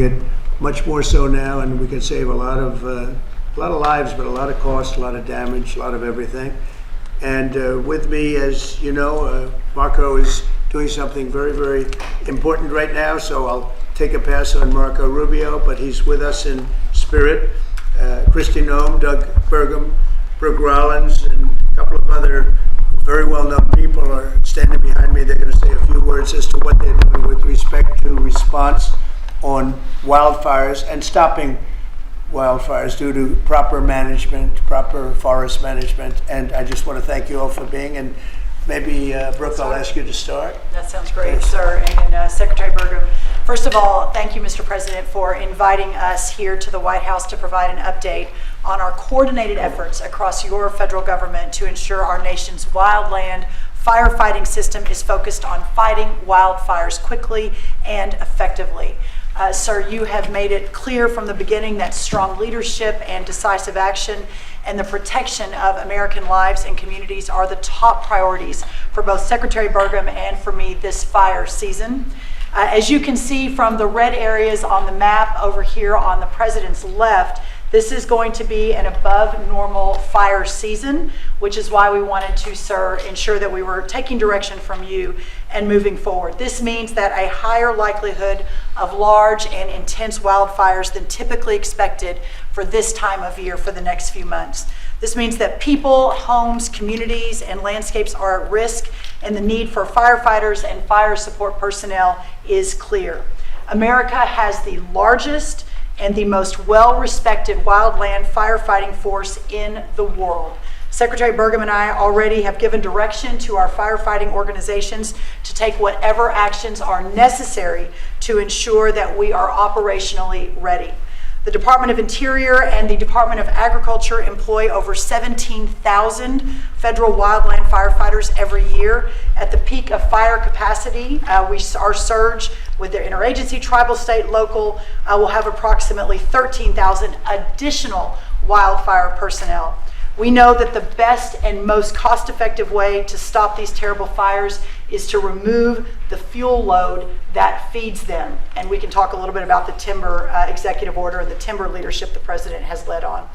it much more so now, and we can save a lot of lives, but a lot of cost, a lot of damage, a lot of everything. And with me, as you know, Marco is doing something very, very important right now, so I'll take a pass on Marco Rubio, but he's with us in spirit. Christy Nome, Doug Burgum, Brooke Rollins, and a couple of other very well-known people are standing behind me. They're going to say a few words as to what they're doing with respect to response on wildfires and stopping wildfires due to proper management, proper forest management. And I just want to thank you all for being, and maybe Brooke, I'll ask you to start. That sounds great, sir. And Secretary Burgum, first of all, thank you, Mr. President, for inviting us here to the White House to provide an update on our coordinated efforts across your federal government to ensure our nation's wildland firefighting system is focused on fighting wildfires quickly and effectively. Sir, you have made it clear from the beginning that strong leadership and decisive action and the protection of American lives and communities are the top priorities for both Secretary Burgum and for me this fire season. As you can see from the red areas on the map over here on the President's left, this is going to be an above normal fire season, which is why we wanted to, sir, ensure that we were taking direction from you and moving forward. This means that a higher likelihood of large and intense wildfires than typically expected for this time of year for the next few months. This means that people, homes, communities, and landscapes are at risk, and the need for firefighters and fire support personnel is clear. America has the largest and the most well-respected wildland firefighting force in the world. Secretary Burgum and I already have given direction to our firefighting organizations to take whatever actions are necessary to ensure that we are operationally ready. The Department of Interior and the Department of Agriculture employ over 17,000 federal wildland firefighters every year. At the peak of fire capacity, our surge with their interagency, tribal, state, local, will have approximately 13,000 additional wildfire personnel. We know that the best and most cost-effective way to stop these terrible fires is to remove the fuel load that feeds them. And we can talk a little bit about the timber executive order and the timber leadership the President has led on.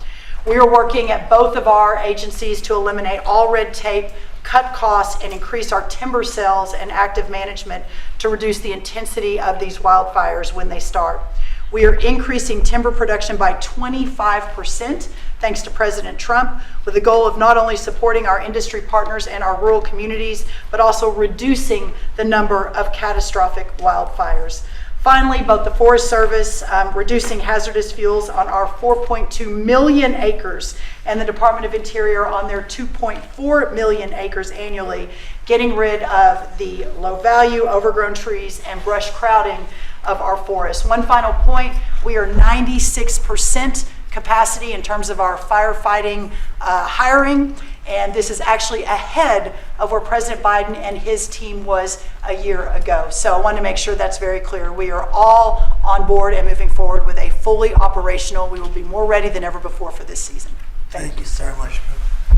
We are working at both of our agencies to eliminate all red tape, cut costs, and increase our timber sales and active management to reduce the intensity of these wildfires when they start. We are increasing timber production by 25%, thanks to President Trump, with the goal of not only supporting our industry partners and our rural communities, but also reducing the number of catastrophic wildfires. Finally, both the Forest Service reducing hazardous fuels on our 4.2 million acres and the Department of Interior on their 2.4 million acres annually, getting rid of the low value, overgrown trees, and brush crowding of our forests. One final point, we are 96% capacity in terms of our firefighting hiring, and this is actually ahead of where President Biden and his team was a year ago. So I want to make sure that's very clear. We are all on board and moving forward with a fully operational, we will be more ready than ever before for this season. Thank you very much.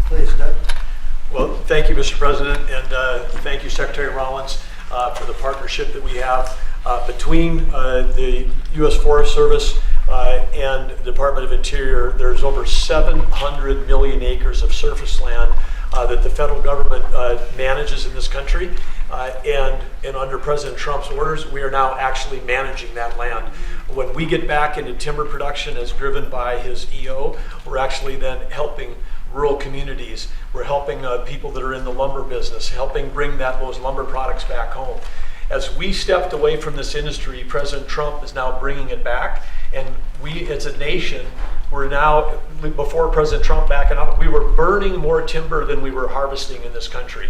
Please, Doug. Well, thank you, Mr. President, and thank you, Secretary Rollins, for the partnership that we have between the U.S. Forest Service and the Department of Interior. There's over 700 million acres of surface land that the federal government manages in this country. And under President Trump's orders, we are now actually managing that land. When we get back into timber production as driven by his EO, we're actually then helping rural communities. We're helping people that are in the lumber business, helping bring those lumber products back home. As we stepped away from this industry, President Trump is now bringing it back, and we as a nation, we're now, before President Trump backing up, we were burning more timber than we were harvesting in this country.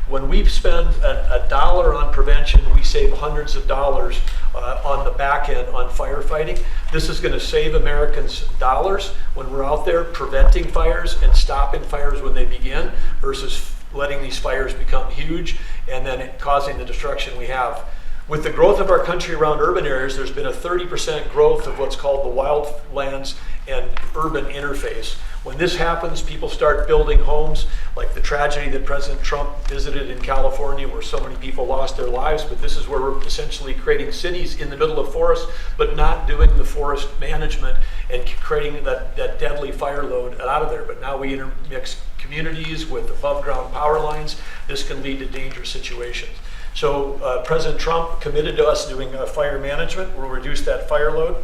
When we spend a dollar on prevention, we save hundreds of dollars on the back end on firefighting. This is going to save Americans dollars when we're out there preventing fires and stopping fires when they begin versus letting these fires become huge and then causing the destruction we have. With the growth of our country around urban areas, there's been a 30% growth of what's called the wildlands and urban interface. When this happens, people start building homes, like the tragedy that President Trump visited in California, where so many people lost their lives. But this is where we're essentially creating cities in the middle of forests, but not doing the forest management and creating that deadly fire load out of there. But now we intermix communities with above ground power lines. This can lead to dangerous situations. So President Trump committed to us doing fire management. We'll reduce that fire load.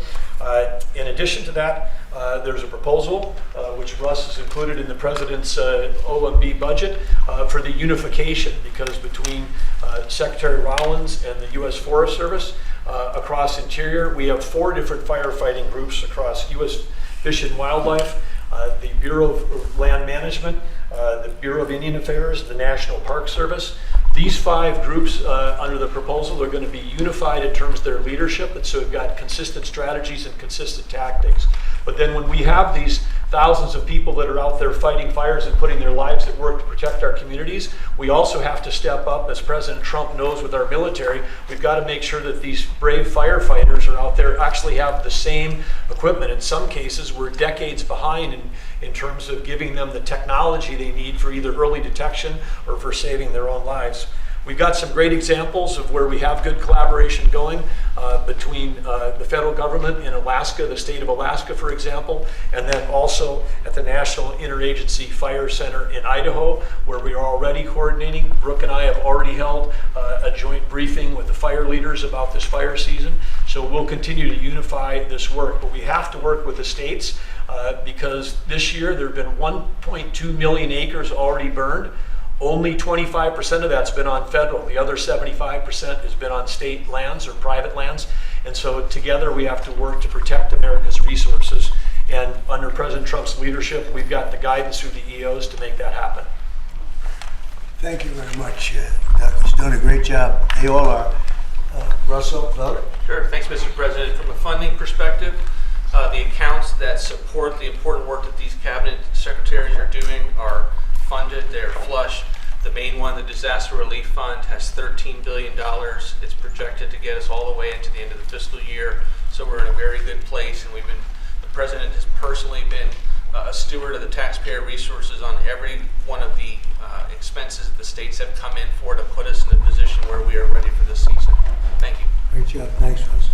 In addition to that, there's a proposal, which Russ has included in the President's OMB budget, for the unification, because between Secretary Rollins and the U.S. Forest Service across Interior, we have 4 different firefighting groups across U.S. Fish and Wildlife, the Bureau of Land Management, the Bureau of Indian Affairs, the National Park Service. These 5 groups under the proposal are going to be unified in terms of their leadership, and so we've got consistent strategies and consistent tactics. But then when we have these thousands of people that are out there fighting fires and putting their lives at work to protect our communities, we also have to step up, as President Trump knows, with our military. We've got to make sure that these brave firefighters are out there actually have the same equipment. In some cases, we're decades behind in terms of giving them the technology they need for either early detection or for saving their own lives. We've got some great examples of where we have good collaboration going between the federal government in Alaska, the state of Alaska, for example, and then also at the National Interagency Fire Center in Idaho, where we are already coordinating. Brooke and I have already held a joint briefing with the fire leaders about this fire season. So we'll continue to unify this work, but we have to work with the states because this year there have been 1.2 million acres already burned. Only 25% of that's been on federal. The other 75% has been on state lands or private lands. And so together we have to work to protect America's resources. And under President Trump's leadership, we've got the guidance through the EOs to make that happen. Thank you very much, Doug. He's doing a great job. They all are. Russell, vote. Sure. Thanks, Mr. President. From a funding perspective, the accounts that support the important work that these cabinet secretaries are doing are funded. They're flush. The main one, the Disaster Relief Fund, has $13 billion. It's projected to get us all the way into the end of the fiscal year. So we're in a very good place, and the President has personally been a steward of the taxpayer resources on every one of the expenses that the states have come in for to put us in a position where we are ready for this season. Thank you. Great job. Thanks, Russell.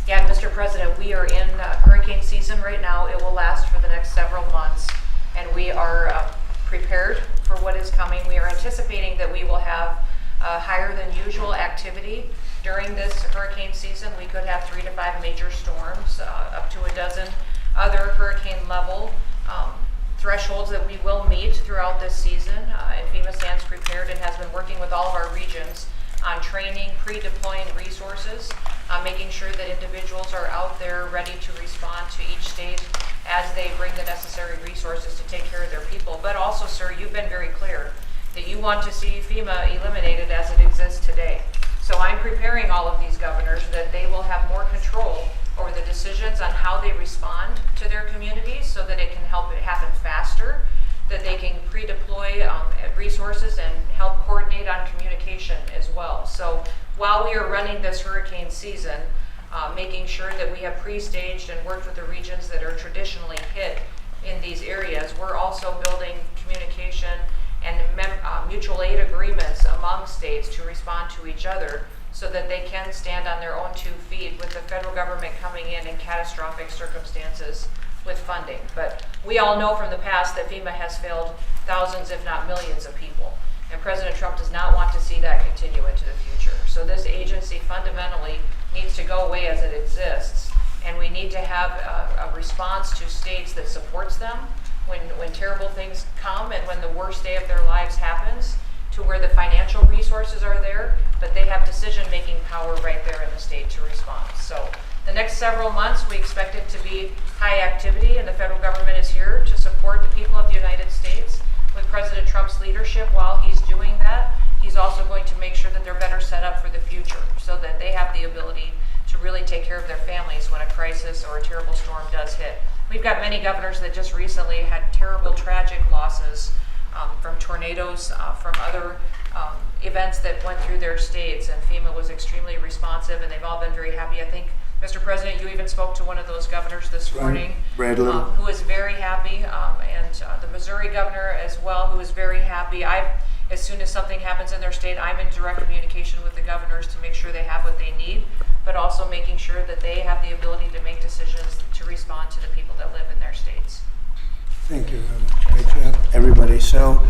Yeah, Mr. President, we are in hurricane season right now. It will last for the next several months, and we are prepared for what is coming. We are anticipating that we will have higher than usual activity during this hurricane season. We could have 3 to 5 major storms, up to a dozen other hurricane level thresholds that we will meet throughout this season. And FEMA stands prepared and has been working with all of our regions on training, pre-deploying resources, making sure that individuals are out there ready to respond to each state as they bring the necessary resources to take care of their people. But also, sir, you've been very clear that you want to see FEMA eliminated as it exists today. So I'm preparing all of these governors that they will have more control over the decisions on how they respond to their communities so that it can help it happen faster, that they can pre-deploy resources and help coordinate on communication as well. So while we are running this hurricane season, making sure that we have pre-staged and worked with the regions that are traditionally hit in these areas, we're also building communication and mutual aid agreements among states to respond to each other so that they can stand on their own 2 feet with the federal government coming in catastrophic circumstances with funding. But we all know from the past that FEMA has failed thousands, if not millions of people. And President Trump does not want to see that continue into the future. So this agency fundamentally needs to go away as it exists. And we need to have a response to states that supports them when terrible things come and when the worst day of their lives happens, to where the financial resources are there, but they have decision-making power right there in the state to respond. So the next several months, we expect it to be high activity, and the federal government is here to support the people of the United States. With President Trump's leadership, while he's doing that, he's also going to make sure that they're better set up for the future so that they have the ability to really take care of their families when a crisis or a terrible storm does hit. We've got many governors that just recently had terrible, tragic losses from tornadoes, from other events that went through their states, and FEMA was extremely responsive, and they've all been very happy. I think, Mr. President, you even spoke to one of those governors this morning, Bradley. who is very happy, and the Missouri governor as well, who is very happy. As soon as something happens in their state, I'm in direct communication with the governors to make sure they have what they need, but also making sure that they have the ability to make decisions to respond to the people that live in their states. Thank you very much. Great job, everybody. So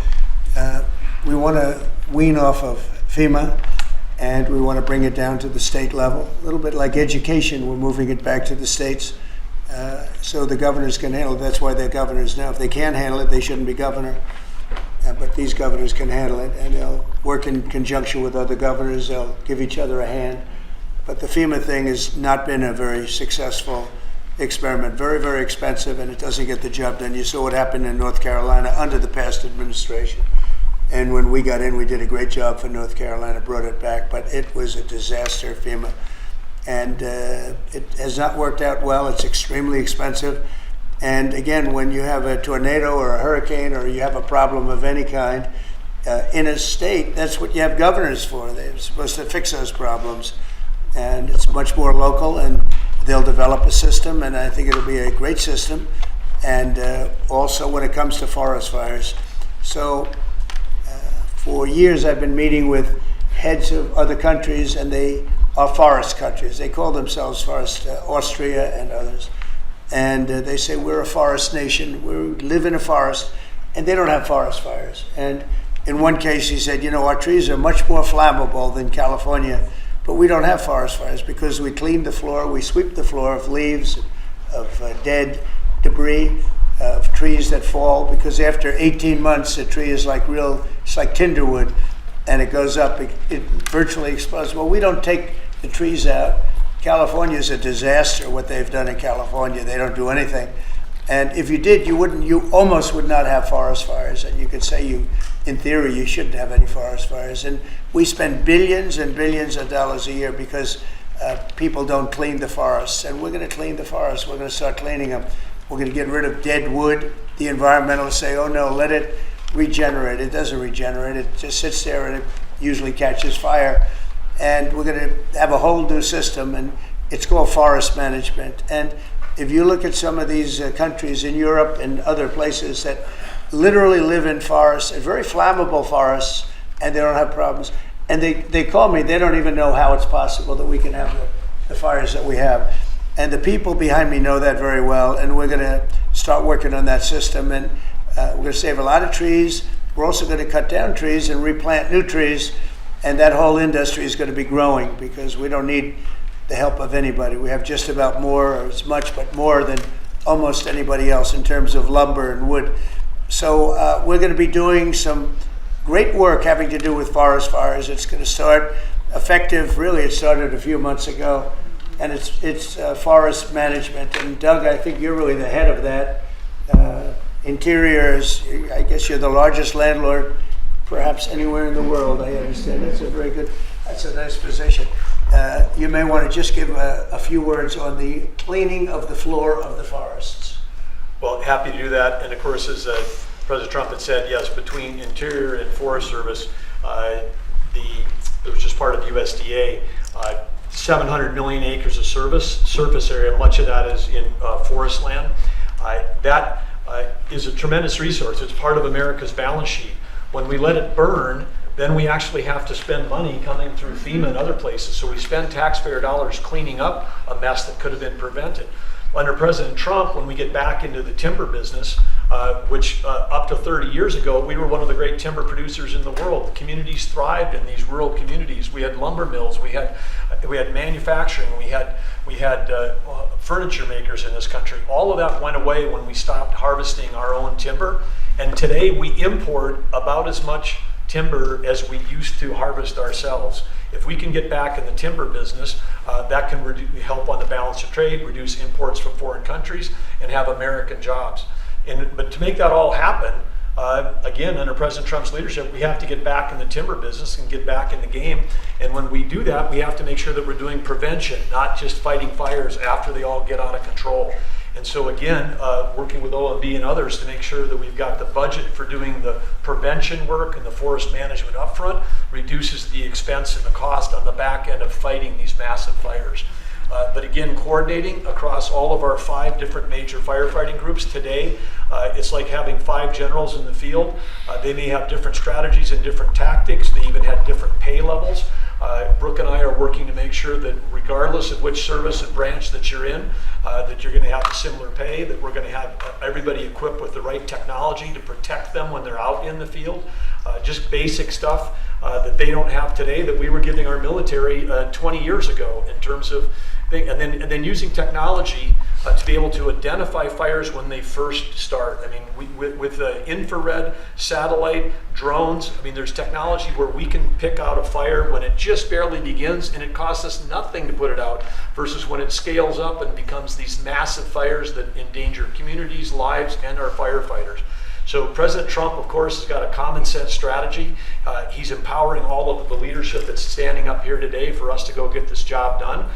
we want to wean off of FEMA, and we want to bring it down to the state level. A little bit like education, we're moving it back to the states so the governors can handle it. That's why they're governors now. If they can't handle it, they shouldn't be governor. But these governors can handle it, and they'll work in conjunction with other governors. They'll give each other a hand. But the FEMA thing has not been a very successful experiment. Very, very expensive, and it doesn't get the job done. You saw what happened in North Carolina under the past administration. And when we got in, we did a great job for North Carolina, brought it back. But it was a disaster, FEMA. And it has not worked out well. It's extremely expensive. And again, when you have a tornado or a hurricane or you have a problem of any kind, in a state, that's what you have governors for. They're supposed to fix those problems. And it's much more local, and they'll develop a system, and I think it'll be a great system. And also when it comes to forest fires. So for years I've been meeting with heads of other countries, and they are forest countries. They call themselves forest, Austria and others. And they say, we're a forest nation, we live in a forest, and they don't have forest fires. And in one case he said, our trees are much more flammable than California, but we don't have forest fires because we clean the floor, we sweep the floor of leaves, of dead debris, of trees that fall, because after 18 months, a tree is it's like tinder wood, and it goes up, it virtually explodes. Well, we don't take the trees out. California is a disaster, what they've done in California. They don't do anything. And if you did, you almost would not have forest fires. And you could say in theory, you shouldn't have any forest fires. And we spend billions and billions of dollars a year because people don't clean the forests. And we're going to clean the forests. We're going to start cleaning them. We're going to get rid of dead wood. The environmentalists say, oh no, let it regenerate. It doesn't regenerate. It just sits there and it usually catches fire. And we're going to have a whole new system, and it's called forest management. And if you look at some of these countries in Europe and other places that literally live in forests, very flammable forests, and they don't have problems. And they call me, they don't even know how it's possible that we can have the fires that we have. And the people behind me know that very well, and we're going to start working on that system. And we're going to save a lot of trees. We're also going to cut down trees and replant new trees. And that whole industry is going to be growing because we don't need the help of anybody. We have just about more, or as much, but more than almost anybody else in terms of lumber and wood. So we're going to be doing some great work having to do with forest fires. It's going to start effective, really it started a few months ago, and it's forest management. And Doug, I think you're really the head of that. Interiors, I guess you're the largest landlord perhaps anywhere in the world, I understand. That's a nice position. You may want to just give a few words on the cleaning of the floor of the forests. Well, happy to do that. And of course, as President Trump had said, yes, between Interior and Forest Service, it was just part of USDA, 700 million acres of surface area, much of that is in forest land. That is a tremendous resource. It's part of America's balance sheet. When we let it burn, then we actually have to spend money coming through FEMA and other places. So we spend taxpayer dollars cleaning up a mess that could have been prevented. Under President Trump, when we get back into the timber business, which up to 30 years ago, we were one of the great timber producers in the world. The communities thrived in these rural communities. We had lumber mills, we had manufacturing, we had furniture makers in this country. All of that went away when we stopped harvesting our own timber. And today we import about as much timber as we used to harvest ourselves. If we can get back in the timber business, that can help on the balance of trade, reduce imports from foreign countries, and have American jobs. But to make that all happen, again, under President Trump's leadership, we have to get back in the timber business and get back in the game. And when we do that, we have to make sure that we're doing prevention, not just fighting fires after they all get out of control. And so again, working with OMB and others to make sure that we've got the budget for doing the prevention work and the forest management upfront reduces the expense and the cost on the back end of fighting these massive fires. But again, coordinating across all of our 5 different major firefighting groups today, it's like having 5 generals in the field. They may have different strategies and different tactics. They even have different pay levels. Brooke and I are working to make sure that regardless of which service and branch that you're in, that you're going to have a similar pay, that we're going to have everybody equipped with the right technology to protect them when they're out in the field. Just basic stuff that they don't have today that we were giving our military 20 years ago in terms of and then using technology to be able to identify fires when they first start. I mean, with infrared, satellite, drones, I mean, there's technology where we can pick out a fire when it just barely begins and it costs us nothing to put it out versus when it scales up and becomes these massive fires that endanger communities, lives, and our firefighters. So President Trump, of course, has got a common sense strategy. He's empowering all of the leadership that's standing up here today for us to go get this job done.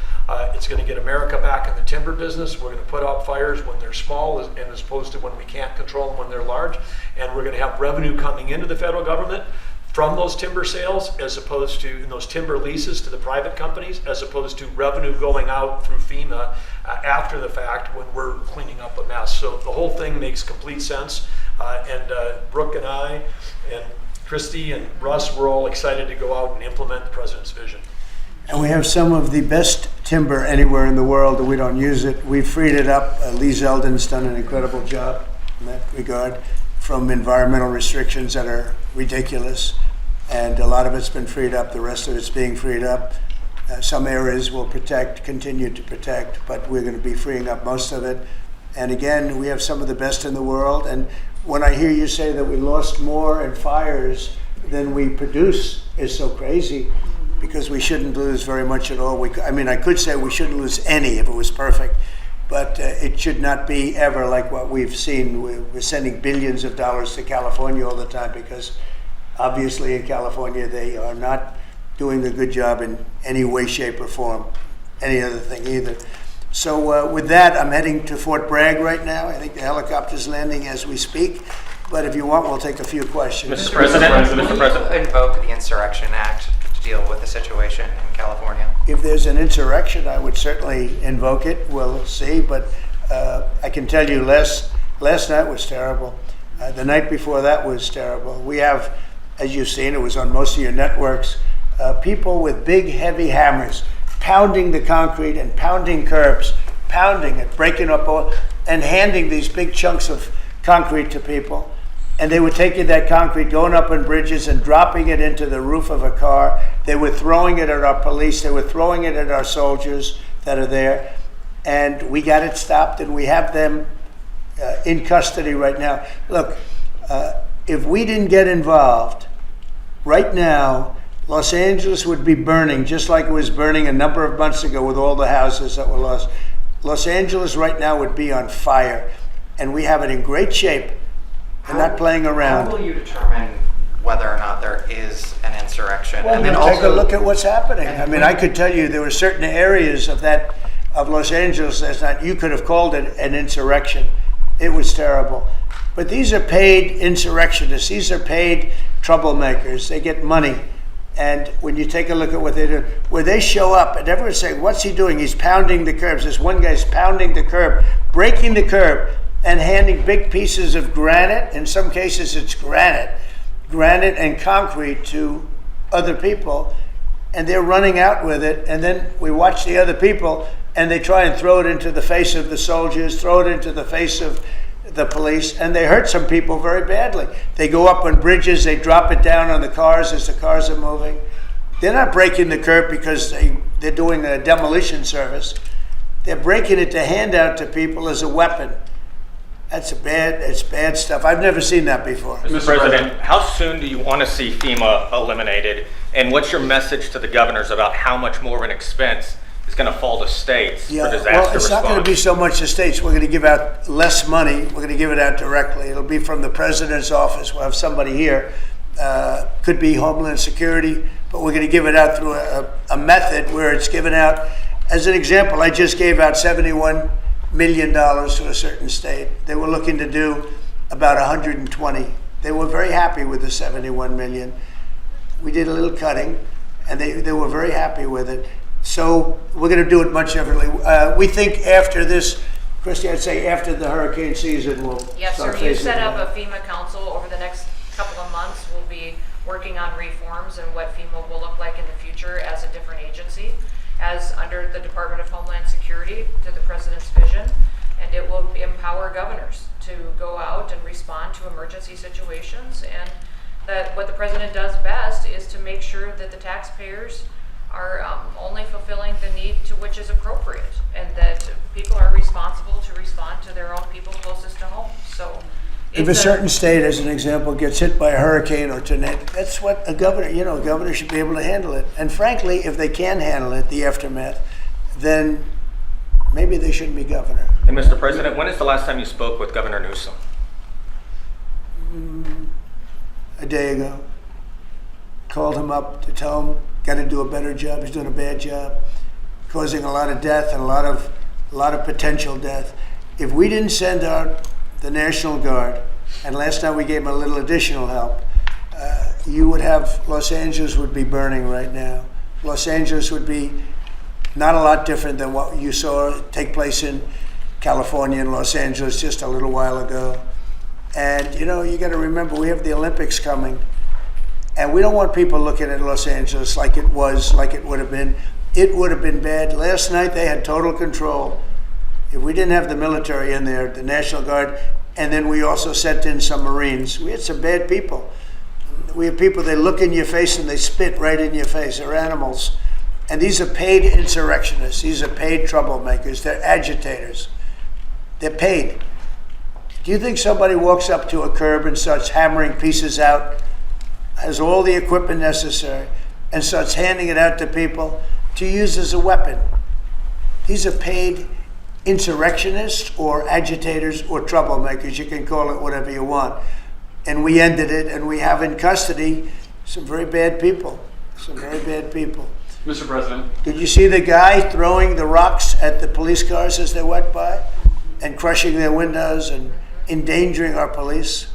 It's going to get America back in the timber business. We're going to put out fires when they're small and as opposed to when we can't control them when they're large. And we're going to have revenue coming into the federal government from those timber sales as opposed to in those timber leases to the private companies as opposed to revenue going out through FEMA after the fact when we're cleaning up a mess. So the whole thing makes complete sense. Brooke and I and Christy and Russ, we're all excited to go out and implement the president's vision. And we have some of the best timber anywhere in the world, and we don't use it. We've freed it up. Lee Zeldin's done an incredible job in that regard from environmental restrictions that are ridiculous. And a lot of it's been freed up. The rest of it's being freed up. Some areas will continue to protect, but we're going to be freeing up most of it. And again, we have some of the best in the world. And when I hear you say that we lost more in fires than we produce is so crazy, because we shouldn't lose very much at all. I could say we shouldn't lose any if it was perfect, but it should not be ever like what we've seen. We're sending billions of dollars to California all the time because obviously in California they are not doing a good job in any way, shape, or form, any other thing either. So with that, I'm heading to Fort Bragg right now. I think the helicopter's landing as we speak. But if you want, we'll take a few questions. Mr. President, invoke the Insurrection Act to deal with the situation in California? If there's an insurrection, I would certainly invoke it. We'll see. But I can tell you, last night was terrible. The night before that was terrible. We have, as you've seen, it was on most of your networks, people with big, heavy hammers pounding the concrete and pounding curbs, pounding it, breaking up all, and handing these big chunks of concrete to people. And they were taking that concrete, going up on bridges and dropping it into the roof of a car. They were throwing it at our police. They were throwing it at our soldiers that are there. And we got it stopped, and we have them in custody right now. Look, if we didn't get involved, right now, Los Angeles would be burning just like it was burning a number of months ago with all the houses that were lost. Los Angeles right now would be on fire, and we have it in great shape. We're not playing around. How will you determine whether or not there is an insurrection? Well, and then take a look at what's happening. I mean, I could tell you there were certain areas of Los Angeles that you could have called it an insurrection. It was terrible. But these are paid insurrectionists. These are paid troublemakers. They get money. And when you take a look at what they do, where they show up and everyone's saying, what's he doing? He's pounding the curbs. This one guy's pounding the curb, breaking the curb, and handing big pieces of granite. In some cases, it's granite and concrete to other people. And they're running out with it. And then we watch the other people, and they try and throw it into the face of the soldiers, throw it into the face of the police, and they hurt some people very badly. They go up on bridges, they drop it down on the cars as the cars are moving. They're not breaking the curb because they're doing a demolition service. They're breaking it to hand out to people as a weapon. It's bad stuff. I've never seen that before. Mr. President, how soon do you want to see FEMA eliminated? And what's your message to the governors about how much more of an expense is going to fall to states for disaster response? Well, it's not going to be so much the states. We're going to give out less money. We're going to give it out directly. It'll be from the president's office. We'll have somebody here. Could be Homeland Security, but we're going to give it out through a method where it's given out. As an example, I just gave out $71 million to a certain state. They were looking to do about 120. They were very happy with the 71 million. We did a little cutting, and they were very happy with it. So we're going to do it much differently. We think after this, Christy, I'd say after the hurricane season, we'll Yes, start sir. You facing set it. up a FEMA council over the next couple of months. We'll be working on reforms and what FEMA will look like in the future as a different agency, as under the Department of Homeland Security to the President's vision. And it will empower governors to go out and respond to emergency situations. And that what the President does best is to make sure that the taxpayers are only fulfilling the need to which is appropriate, and that people are responsible to respond to their own people closest to home. So If a certain state, as an example, gets hit by a hurricane or tornado, that's what a governor should be able to handle it. And frankly, if they can handle it, the aftermath, then maybe they shouldn't be governor. And Mr. President, when is the last time you spoke with Governor Newsom? A day ago. Called him up to tell him, got to do a better job. He's doing a bad job, causing a lot of death and a lot of potential death. If we didn't send out the National Guard, and last time we gave him a little additional help, you would have, Los Angeles would be burning right now. Los Angeles would be not a lot different than what you saw take place in California and Los Angeles just a little while ago. And you got to remember, we have the Olympics coming. And we don't want people looking at Los Angeles like it would have been. It would have been bad. Last night they had total control. If we didn't have the military in there, the National Guard, and then we also sent in some Marines, we had some bad people. We have people, they look in your face and they spit right in your face. They're animals. And these are paid insurrectionists. These are paid troublemakers. They're agitators. They're paid. Do you think somebody walks up to a curb and starts hammering pieces out, has all the equipment necessary, and starts handing it out to people to use as a weapon? These are paid insurrectionists or agitators or troublemakers. You can call it whatever you want. And we ended it, and we have in custody some very bad people. Some very bad people. Mr. President. Did you see the guy throwing the rocks at the police cars as they went by and crushing their windows and endangering our police?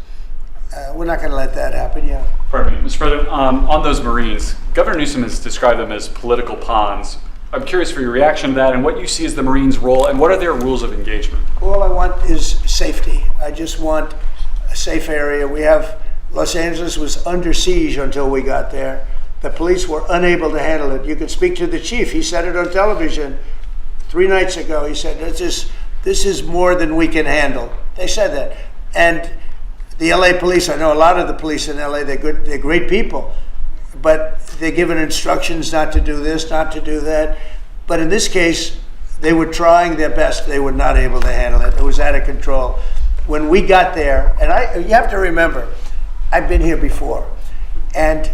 We're not going to let that happen, yeah. Pardon me, Mr. President, on those Marines, Governor Newsom has described them as political pawns. I'm curious for your reaction to that and what you see as the Marines' role and what are their rules of engagement? All I want is safety. I just want a safe area. Los Angeles was under siege until we got there. The police were unable to handle it. You could speak to the chief. He said it on television 3 nights ago. He said, this is more than we can handle. They said that. And the LA police, I know a lot of the police in LA, they're good, they're great people, but they're given instructions not to do this, not to do that. But in this case, they were trying their best. They were not able to handle it. It was out of control. When we got there, and you have to remember, I've been here before, and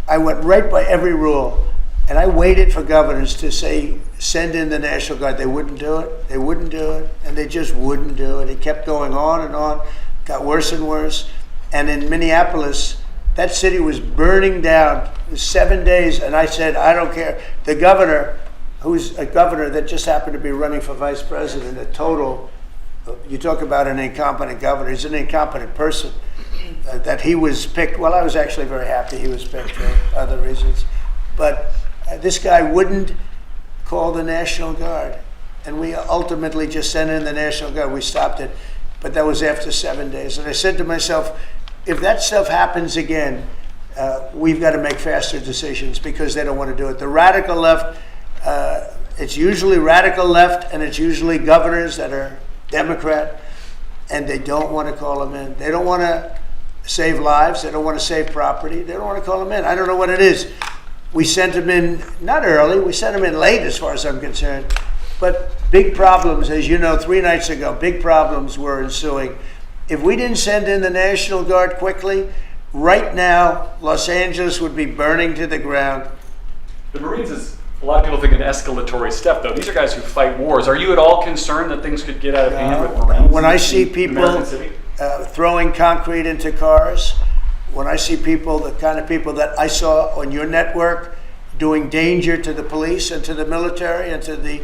I went right by every rule, and I waited for governors to say, send in the National Guard. They wouldn't do it. They wouldn't do it, and they just wouldn't do it. It kept going on and on. Got worse and worse. And in Minneapolis, that city was burning down. It was 7 days, and I said, I don't care. The governor, who's a governor that just happened to be running for vice president, you talk about an incompetent governor. He's an incompetent person. That he was picked, well, I was actually very happy he was picked for other reasons. But this guy wouldn't call the National Guard. And we ultimately just sent in the National Guard. We stopped it. But that was after 7 days. And I said to myself, if that stuff happens again, we've got to make faster decisions because they don't want to do it. The radical left, it's usually radical left, and it's usually governors that are Democrat, and they don't want to call them in. They don't want to save lives. They don't want to save property. They don't want to call them in. I don't know what it is. We sent them in, not early, we sent them in late as far as I'm concerned. But big problems, as you know, 3 nights ago, big problems were ensuing. If we didn't send in the National Guard quickly, right now, Los Angeles would be burning to the ground. The Marines is, a lot of people think, an escalatory step, though. These are guys who fight wars. Are you at all concerned that things could get out of hand with Marines? When I see people throwing concrete into cars, when I see people, the kind of people that I saw on your network doing danger to the police and to the military and to the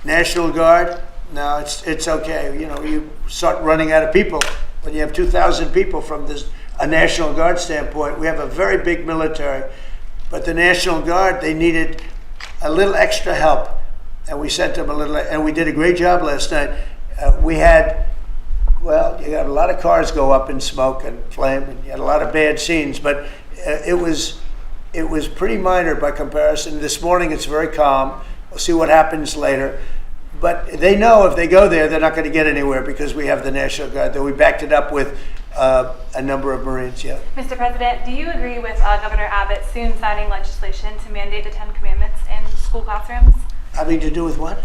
National Guard, No, it's okay. You know, you start running out of people when you have 2,000 people from a National Guard standpoint. We have a very big military, but the National Guard, they needed a little extra help, and we sent them a little, and we did a great job last night. We had, well, you had a lot of cars go up in smoke and flame, and you had a lot of bad scenes, but it was pretty minor by comparison. This morning it's very calm. We'll see what happens later. But they know if they go there, they're not going to get anywhere because we have the National Guard. Though we backed it up with a number of Marines, yeah. Mr. President, do you agree with Governor Abbott soon signing legislation to mandate the 10 Commandments in school classrooms? Having to do with what?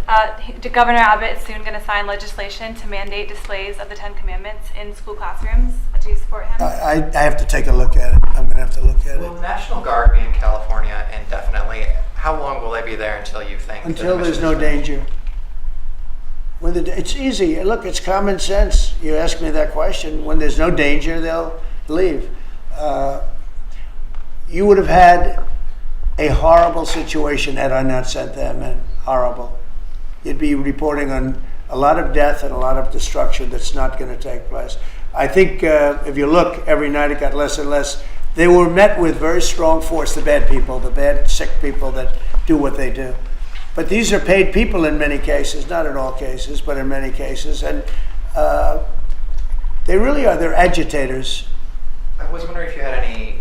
Governor Abbott is soon going to sign legislation to mandate displays of the 10 Commandments in school classrooms. Do you support him? I have to take a look at it. I'm going to have to look at Will it. National Guard be in California indefinitely? How long will they be there until you think? Until the there's mission no is finished? danger. It's easy. Look, it's common sense. You ask me that question. When there's no danger, they'll leave. You would have had a horrible situation had I not sent them in. Horrible. You'd be reporting on a lot of death and a lot of destruction that's not going to take place. I think if you look, every night it got less and less. They were met with very strong force, the bad people, the bad, sick people that do what they do. But these are paid people in many cases, not in all cases, but in many cases. And they really are, they're agitators. I was wondering if you had any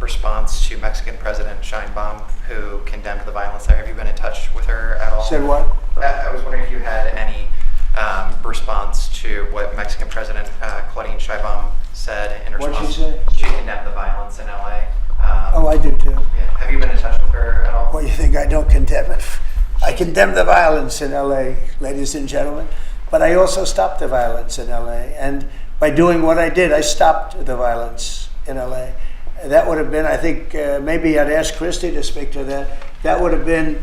response to Mexican President Sheinbaum, who condemned the violence there. Have you been in touch with her at all? Said what? I was wondering if you had any response to what Mexican President Claudine Sheinbaum said in response. What'd she say? She condemned the violence in LA. Oh, I do too. Yeah. Have you been in touch with her at all? Well, you think I don't condemn it? I condemn the violence in LA, ladies and gentlemen, but I also stopped the violence in LA. And by doing what I did, I stopped the violence in LA. That would have been, I think, maybe I'd ask Christie to speak to that. That would have been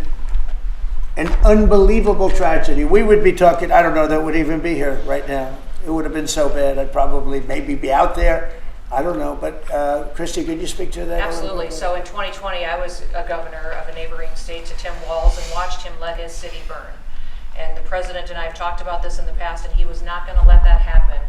an unbelievable tragedy. We would be talking, I don't know that would even be here right now. It would have been so bad. I'd probably maybe be out there. I don't know, but Christie, could you speak to that? Absolutely. So in 2020, I was a governor of a neighboring state to Tim Walz and watched him let his city burn. And the president and I have talked about this in the past, and he was not going to let that happen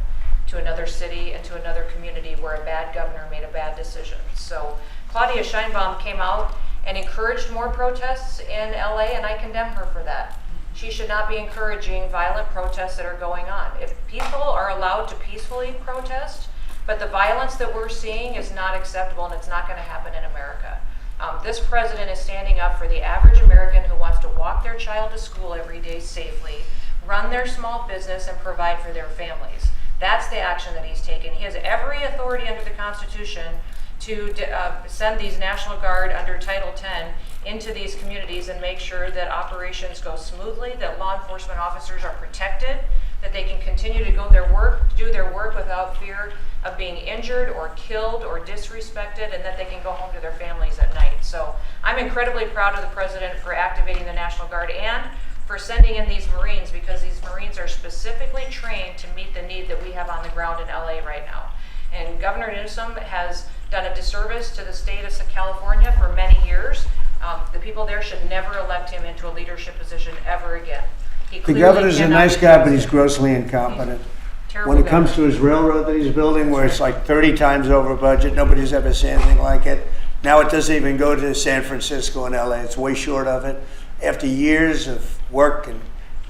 to another city and to another community where a bad governor made a bad decision. So Claudia Sheinbaum came out and encouraged more protests in LA, and I condemn her for that. She should not be encouraging violent protests that are going on. If people are allowed to peacefully protest, but the violence that we're seeing is not acceptable, and it's not going to happen in America. This president is standing up for the average American who wants to walk their child to school every day safely, run their small business, and provide for their families. That's the action that he's taken. He has every authority under the Constitution to send these National Guard under Title 10 into these communities and make sure that operations go smoothly, that law enforcement officers are protected, that they can continue to do their work without fear of being injured or killed or disrespected, and that they can go home to their families at night. So I'm incredibly proud of the president for activating the National Guard and for sending in these Marines, because these Marines are specifically trained to meet the need that we have on the ground in LA right now. And Governor Newsom has done a disservice to the state of California for many years. The people there should never elect him into a leadership position ever again. The governor's a nice guy, but he's grossly incompetent. When it comes to his railroad that he's building, where it's like 30 times over budget, nobody's ever seen anything like it. Now it doesn't even go to San Francisco and LA. It's way short of it. After years of work and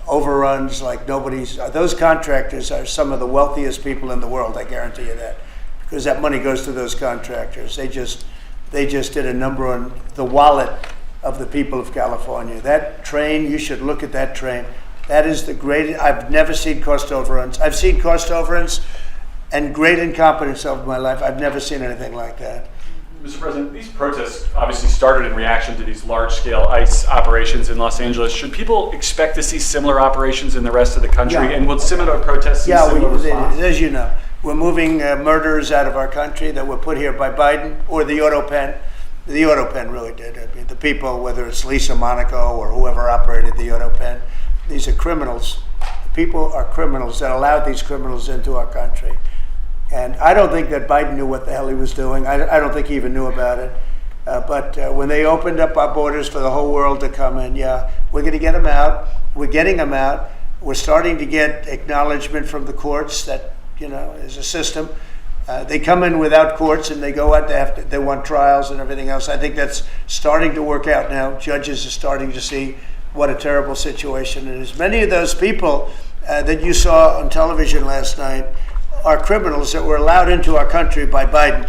overruns like nobody's, those contractors are some of the wealthiest people in the world, I guarantee you that. Because that money goes to those contractors. They just did a number on the wallet of the people of California. That train, you should look at that train. That is the greatest. I've never seen cost overruns. I've seen cost overruns and great incompetence over my life. I've never seen anything like that. Mr. President, these protests obviously started in reaction to these large-scale ICE operations in Los Angeles. Should people expect to see similar operations in the rest of the country? Yeah. And will similar protests see similar response? As you know, we're moving murderers out of our country that were put here by Biden or the auto pen. The auto pen really did. I mean, the people, whether it's Lisa Monaco or whoever operated the auto pen, these are criminals. The people are criminals that allowed these criminals into our country. And I don't think that Biden knew what the hell he was doing. I don't think he even knew about it. But when they opened up our borders for the whole world to come in, yeah, we're going to get them out. We're getting them out. We're starting to get acknowledgement from the courts that, there's a system. They come in without courts and they go out, they want trials and everything else. I think that's starting to work out now. Judges are starting to see what a terrible situation it is. Many of those people that you saw on television last night are criminals that were allowed into our country by Biden.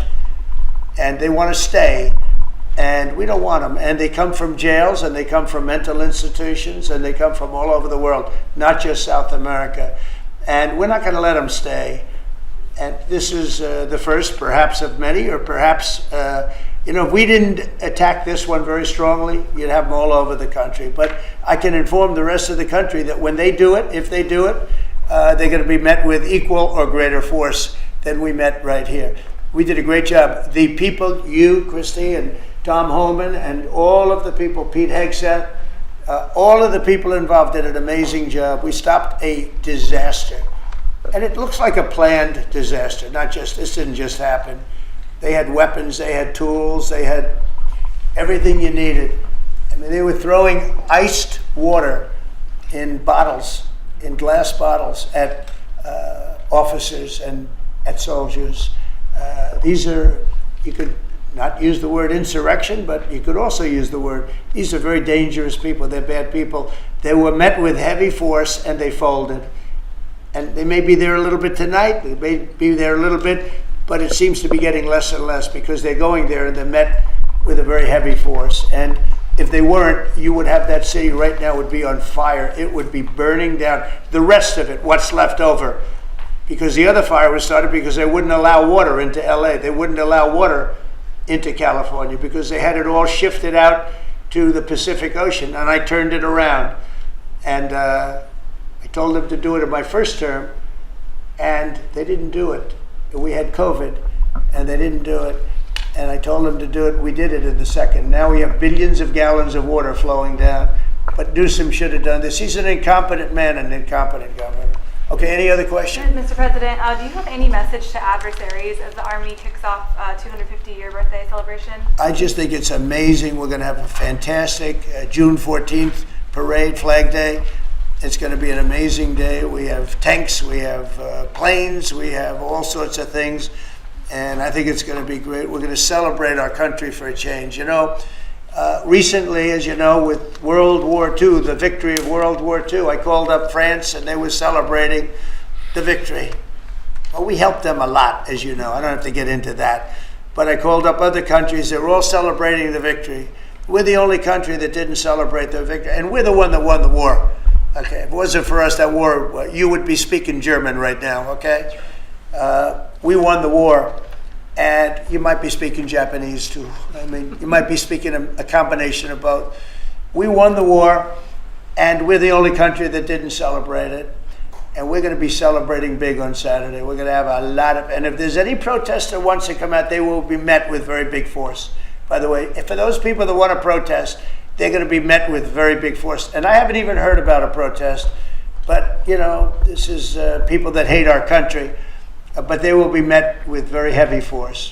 And they want to stay, and we don't want them. And they come from jails, and they come from mental institutions, and they come from all over the world, not just South America. And we're not going to let them stay. And this is the first, perhaps, of many, or perhaps, if we didn't attack this one very strongly, you'd have them all over the country. But I can inform the rest of the country that when they do it, if they do it, they're going to be met with equal or greater force than we met right here. We did a great job. The people, you, Christy, and Tom Holman, and all of the people, Pete Hegseth, all of the people involved did an amazing job. We stopped a disaster. And it looks like a planned disaster, this didn't just happen. They had weapons, they had tools, they had everything you needed. I mean, they were throwing iced water in bottles, in glass bottles, at officers and at soldiers. You could not use the word insurrection, but you could also use the word, these are very dangerous people, they're bad people. They were met with heavy force and they folded. And they may be there a little bit tonight, they may be there a little bit, but it seems to be getting less and less because they're going there and they're met with a very heavy force. And if they weren't, you would have that city right now would be on fire. It would be burning down. The rest of it, what's left over, because the other fire was started because they wouldn't allow water into LA. They wouldn't allow water into California because they had it all shifted out to the Pacific Ocean. And I turned it around. And I told them to do it in my first term, and they didn't do it. We had COVID, and they didn't do it. And I told them to do it. We did it in the second. Now we have billions of gallons of water flowing down. But Newsom should have done this. He's an incompetent man, an incompetent governor. Okay, any other question? Mr. President, do you have any message to adversaries as the Army kicks off 250-year birthday celebration? I just think it's amazing. We're going to have a fantastic June 14th parade, Flag Day. It's going to be an amazing day. We have tanks, we have planes, we have all sorts of things. And I think it's going to be great. We're going to celebrate our country for a change. Recently, as you know, with World War II, the victory of World War II, I called up France and they were celebrating the victory. Well, we helped them a lot, as you know. I don't have to get into that. But I called up other countries. They were all celebrating the victory. We're the only country that didn't celebrate the victory. And we're the one that won the war. Okay, if it wasn't for us, that war, you would be speaking German right now, okay? We won the war. And you might be speaking Japanese too. I mean, you might be speaking a combination of both. We won the war, and we're the only country that didn't celebrate it. And we're going to be celebrating big on Saturday. We're going to have a lot of, and if there's any protester that wants to come out, they will be met with very big force. By the way, for those people that want to protest, they're going to be met with very big force. And I haven't even heard about a protest, but this is people that hate our country. But they will be met with very heavy force.